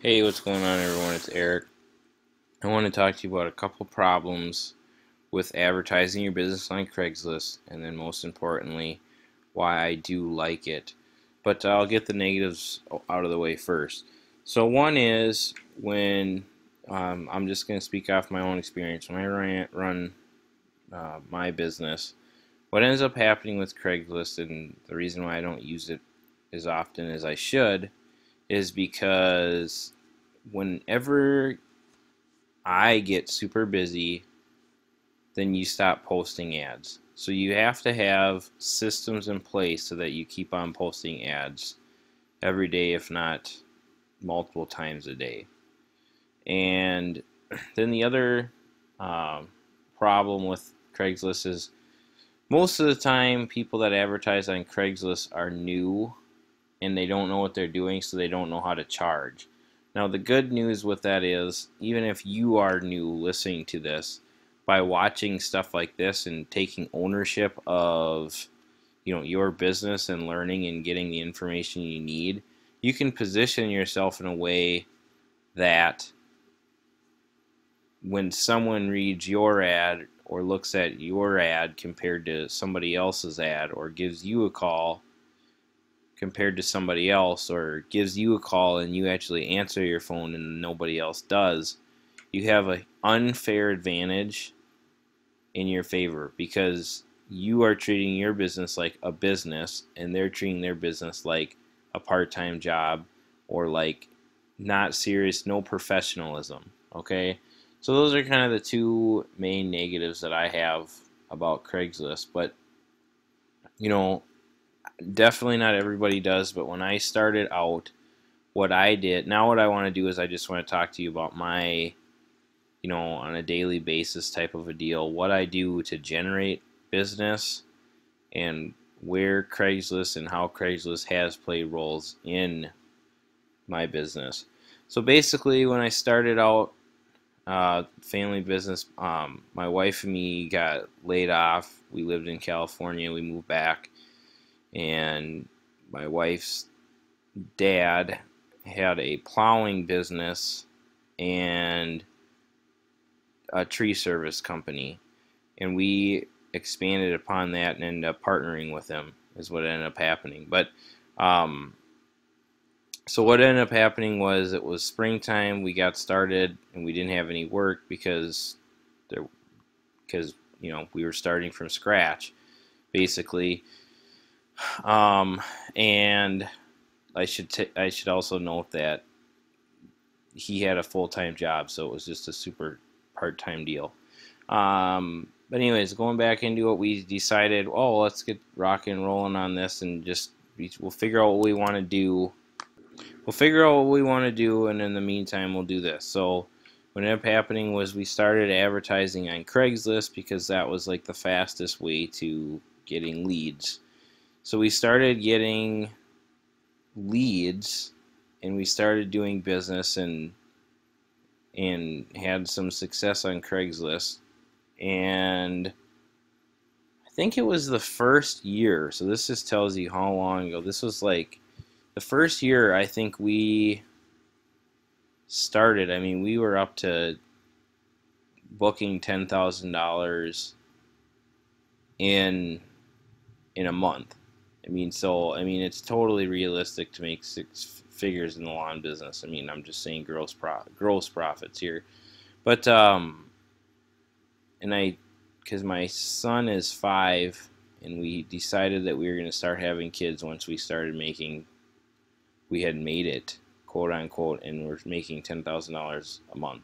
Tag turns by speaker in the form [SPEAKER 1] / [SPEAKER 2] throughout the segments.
[SPEAKER 1] Hey, what's going on, everyone? It's Eric. I want to talk to you about a couple problems with advertising your business on Craigslist, and then most importantly, why I do like it. But I'll get the negatives out of the way first. So, one is when I'm just going to speak off my own experience. When I run my business, what ends up happening with Craigslist, and the reason why I don't use it as often as I should, is because whenever I get super busy, then you stop posting ads. So you have to have systems in place so that you keep on posting ads every day, if not multiple times a day. And then the other problem with Craigslist is most of the time people that advertise on Craigslist are new and they don't know what they're doing, so they don't know how to charge. Now, the good news with that is, even if you are new listening to this, by watching stuff like this and taking ownership of your business and learning and getting the information you need, you can position yourself in a way that when someone reads your ad or looks at your ad compared to somebody else's ad, or gives you a call compared to somebody else, or gives you a call and you actually answer your phone and nobody else does, you have an unfair advantage in your favor, because you are treating your business like a business and they're treating their business like a part-time job, or like not serious, no professionalism. Okay, so those are kind of the two main negatives that I have about Craigslist. But you know definitely not everybody does. But when I started out, what I did, now what I want to do is I just want to talk to you about my, on a daily basis type of a deal, what I do to generate business, and where Craigslist and how Craigslist has played roles in my business. So basically, when I started out, family business, my wife and me got laid off. We lived in California. We moved back, and my wife's dad had a plowing business and a tree service company, and we expanded upon that and ended up partnering with him, is what ended up happening. But so what ended up happening was, it was springtime, we got started, and we didn't have any work because we were starting from scratch basically. And I should also note that he had a full-time job, so it was just a super part-time deal. But anyways, going back into what we decided, let's get rocking and rolling on this, and we'll figure out what we want to do. And in the meantime, we'll do this. So what ended up happening was, we started advertising on Craigslist because that was like the fastest way to getting leads. So we started getting leads, and we started doing business, and had some success on Craigslist. And I think it was the first year, so this just tells you how long ago. This was like the first year I think we started. I mean, we were up to booking $10,000 in a month. It's totally realistic to make six figures in the lawn business. I'm just saying gross profits here. But because my son is 5, and we decided that we were going to start having kids once we had made it, quote unquote, and we're making $10,000 a month.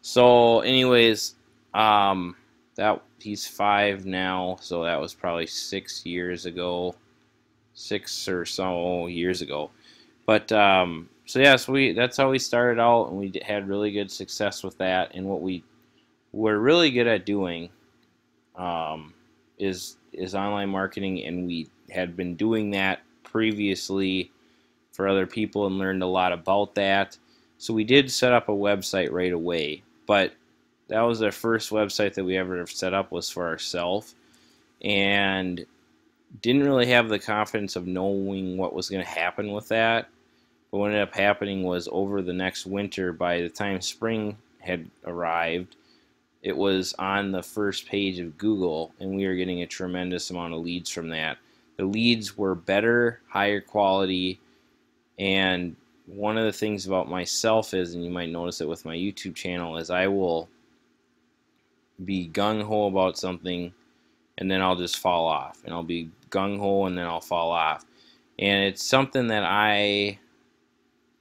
[SPEAKER 1] So anyways, that he's 5 now, so that was probably 6 or so years ago. But that's how we started out, and we had really good success with that. And what we're really good at doing is online marketing, and we had been doing that previously for other people and learned a lot about that. So we did set up a website right away, but that was our first website that we ever set up, was for ourselves, and didn't really have the confidence of knowing what was going to happen with that. But what ended up happening was over the next winter, by the time spring had arrived, it was on the first page of Google, and we were getting a tremendous amount of leads from that. The leads were better, higher quality, and one of the things about myself is, and you might notice it with my YouTube channel, is I will be gung-ho about something and then I'll just fall off, and I'll be gung-ho and then I'll fall off. And it's something that I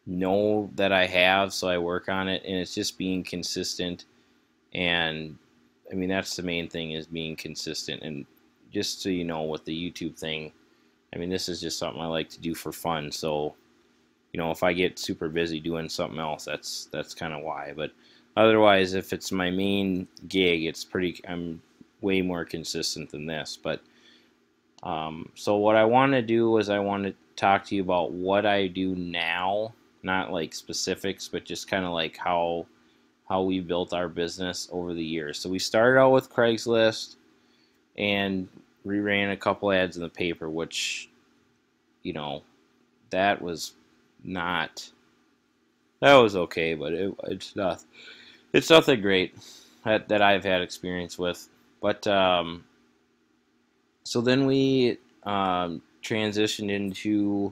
[SPEAKER 1] know that I have, so I work on it, and it's just being consistent. And I mean, that's the main thing, is being consistent. And just so you know, with the YouTube thing, I mean, this is just something I like to do for fun. So, you know, if I get super busy doing something else, that's kind of why. But otherwise, if it's my main gig, I'm way more consistent than this. But so what I want to do is I want to talk to you about what I do now, not like specifics, but just kind of like how we built our business over the years. So we started out with Craigslist, and we ran a couple ads in the paper, which, you know, that was okay, but it's nothing great that I've had experience with. But so then we transitioned into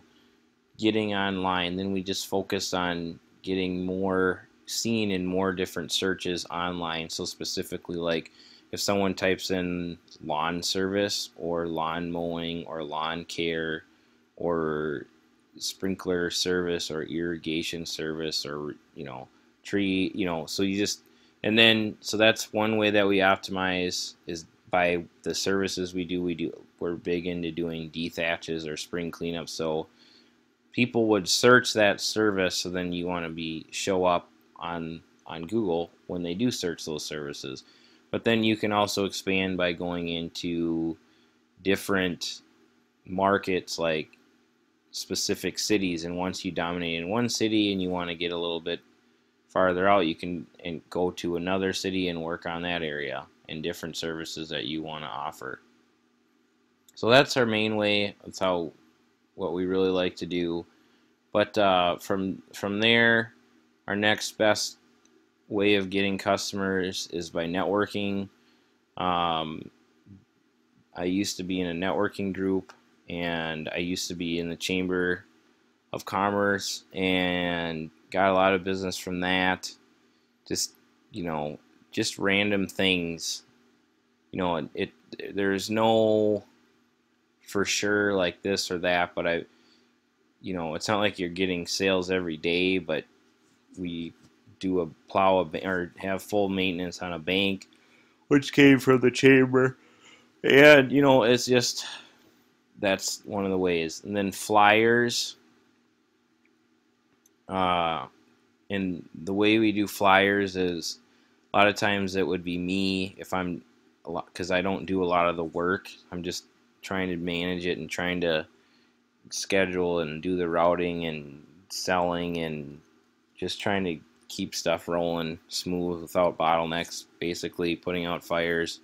[SPEAKER 1] getting online. Then we just focused on getting more seen in more different searches online. So specifically, like if someone types in lawn service or lawn mowing or lawn care or sprinkler service or irrigation service, or, you know, tree, you know, so you just, and then, so that's one way that we optimize, is by the services we do. We're big into doing dethatches or spring cleanup, so people would search that service, so then you want to show up on Google when they do search those services. But then you can also expand by going into different markets, like specific cities, and once you dominate in one city and you want to get a little bit farther out, you can go to another city and work on that area and different services that you want to offer. So that's our main way. That's what we really like to do. But from there, our next best way of getting customers is by networking. I used to be in a networking group, and I used to be in the Chamber of Commerce, and got a lot of business from that. Just, you know, just random things. You know, there's no for sure like this or that, but you know, it's not like you're getting sales every day, but we do or have full maintenance on a bank, which came from the chamber. And, you know, it's just, that's one of the ways. And then flyers, and the way we do flyers is, a lot of times it would be me, because I don't do a lot of the work. I'm just trying to manage it and trying to schedule and do the routing and selling, and just trying to keep stuff rolling smooth without bottlenecks, basically putting out fires,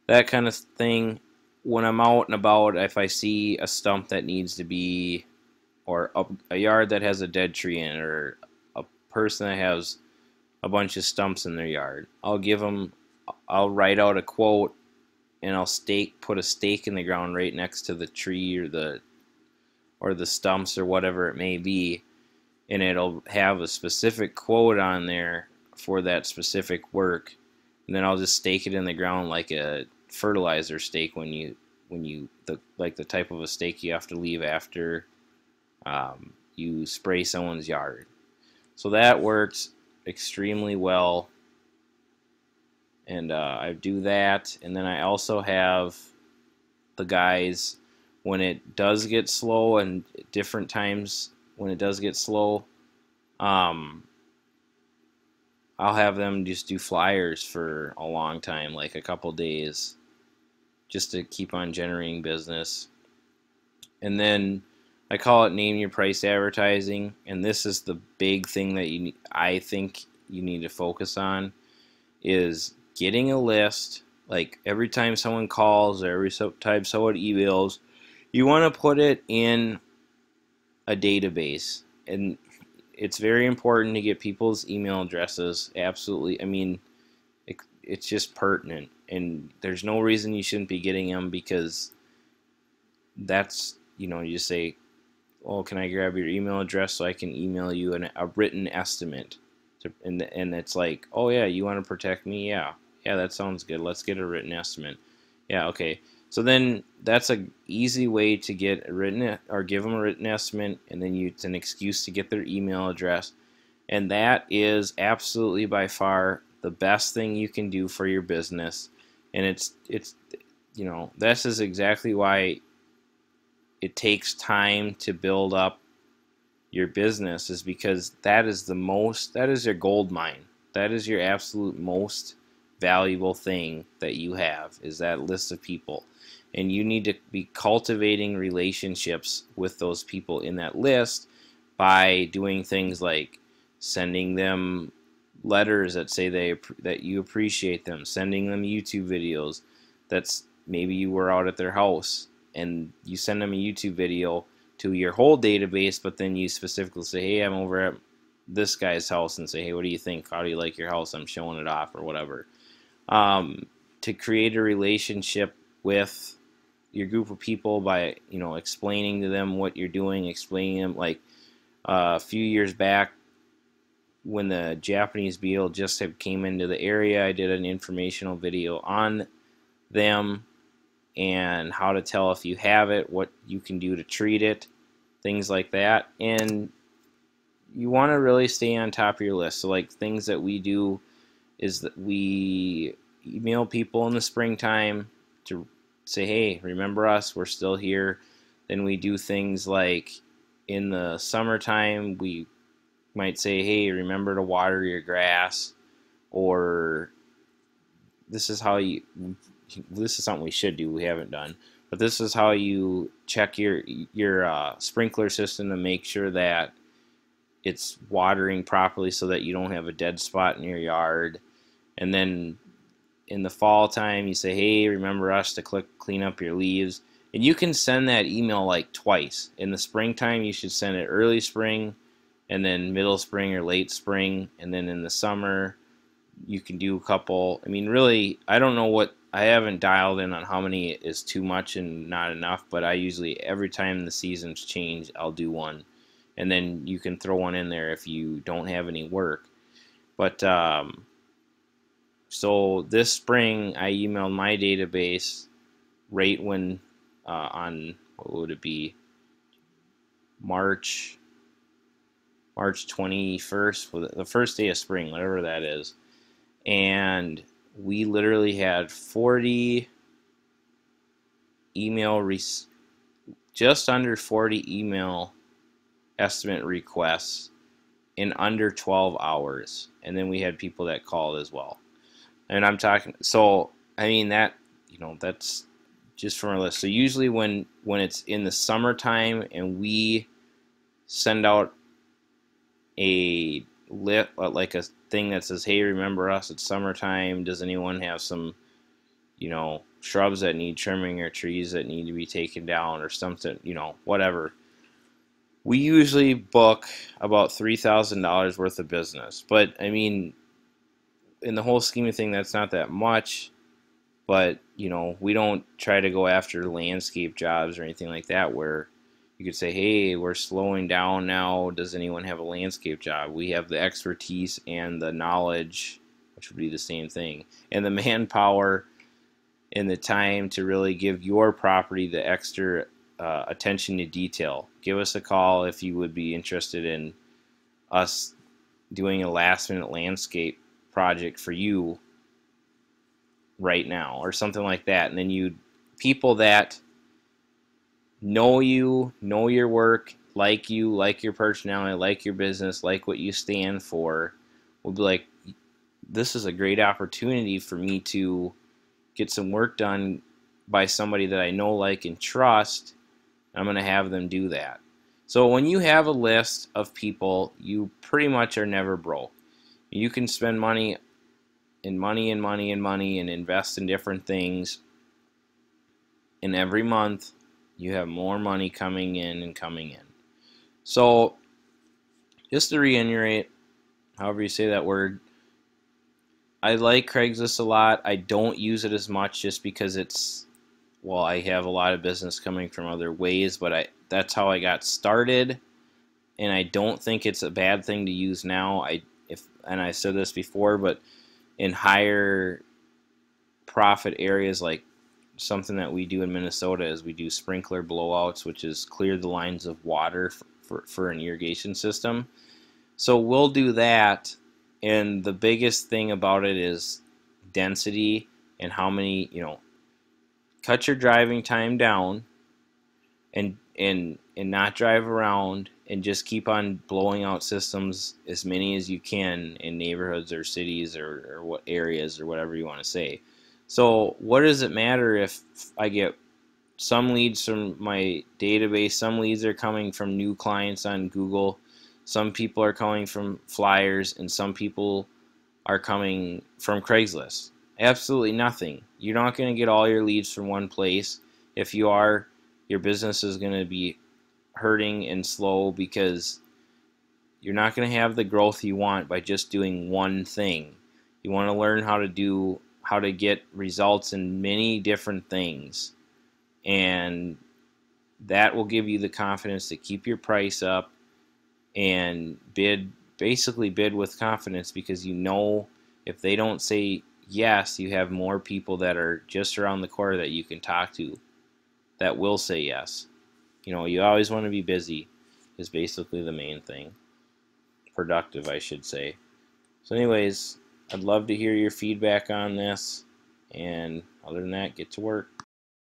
[SPEAKER 1] that kind of thing. When I'm out and about, if I see a stump that needs to be, or a yard that has a dead tree in it, or a person that has a bunch of stumps in their yard, I'll write out a quote, and I'll put a stake in the ground right next to the tree or the stumps or whatever it may be, and it'll have a specific quote on there for that specific work, and then I'll just stake it in the ground like a fertilizer stake, like the type of a stake you have to leave after you spray someone's yard. So that works extremely well, and I do that. And then I also have the guys, when it does get slow, and different times when it does get slow, I'll have them just do flyers for a long time, like a couple days, just to keep on generating business. And then I call it name your price advertising, and this is the big thing that I think you need to focus on, is getting a list. Like every time someone calls or every time someone emails, you want to put it in a database. and it's very important to get people's email addresses. Absolutely. I mean, it's just pertinent, and there's no reason you shouldn't be getting them, because that's, you say, oh, can I grab your email address so I can email you a written estimate? And it's like, oh yeah, you want to protect me? Yeah, that sounds good. Let's get a written estimate. Yeah, okay. So then that's an easy way to get a written, or give them a written estimate, and then it's an excuse to get their email address. And that is absolutely by far the best thing you can do for your business. And it's this is exactly why it takes time to build up your business, is because that is your gold mine. That is your absolute most valuable thing that you have, is that list of people. And you need to be cultivating relationships with those people in that list by doing things like sending them letters that say that you appreciate them, sending them YouTube videos. That's maybe you were out at their house and you send them a YouTube video to your whole database, but then you specifically say, hey, I'm over at this guy's house, and say, hey, what do you think? How do you like your house? I'm showing it off, or whatever. To create a relationship with your group of people by, explaining to them what you're doing, explaining them, like a few years back when the Japanese beetle just came into the area, I did an informational video on them and how to tell if you have it, what you can do to treat it, things like that. And you want to really stay on top of your list. So like things that we do is that we email people in the springtime to say, hey, remember us, we're still here. Then we do things like in the summertime, we might say, hey, remember to water your grass, or this is something we should do, we haven't done, but this is how you check your sprinkler system to make sure that it's watering properly so that you don't have a dead spot in your yard. And then in the fall time, you say, hey, remember us to clean up your leaves. And you can send that email like twice. In the springtime, you should send it early spring, and then middle spring or late spring. And then in the summer, you can do a couple. I mean, really, I don't know I haven't dialed in on how many is too much and not enough, but I usually, every time the seasons change, I'll do one. And then you can throw one in there if you don't have any work. But so this spring, I emailed my database right when on, what would it be, March 21st, the first day of spring, whatever that is. And we literally had 40 just under 40 email estimate requests in under 12 hours. And then we had people that called as well. And I'm talking, so I mean that, that's just from our list. So usually when it's in the summertime and we send out a thing that says, hey, remember us, it's summertime, does anyone have some shrubs that need trimming or trees that need to be taken down or something, whatever, we usually book about $3,000 worth of business. But I mean, in the whole scheme of things, that's not that much. But we don't try to go after landscape jobs or anything like that where you could say, hey, we're slowing down now, does anyone have a landscape job? We have the expertise and the knowledge, which would be the same thing, and the manpower and the time to really give your property the extra attention to detail. Give us a call if you would be interested in us doing a last-minute landscape project for you right now, or something like that. And then people that know you, know your work, like you, like your personality, like your business, like what you stand for, will be like, this is a great opportunity for me to get some work done by somebody that I know, like, and trust. I'm going to have them do that. So when you have a list of people, you pretty much are never broke. You can spend money and invest in different things. And every month, you have more money coming in and coming in. So Just to reiterate, however you say that word, I like Craigslist a lot. I don't use it as much just because well, I have a lot of business coming from other ways, but that's how I got started, and I don't think it's a bad thing to use now. And I said this before, but in higher profit areas, like something that we do in Minnesota is we do sprinkler blowouts, which is clear the lines of water for an irrigation system. So we'll do that, and the biggest thing about it is density and how many, cut your driving time down, and not drive around, and just keep on blowing out systems, as many as you can in neighborhoods or cities or what areas or whatever you want to say. So what does it matter if I get some leads from my database, some leads are coming from new clients on Google, some people are coming from flyers, and some people are coming from Craigslist? Absolutely nothing. You're not going to get all your leads from one place. If you are, your business is going to be hurting and slow, because you're not going to have the growth you want by just doing one thing. You want to learn how to get results in many different things, and that will give you the confidence to keep your price up and basically bid with confidence, because if they don't say yes, you have more people that are just around the corner that you can talk to that will say yes. You always want to be busy is basically the main thing. Productive, I should say. So anyways, I'd love to hear your feedback on this, and other than that, get to work.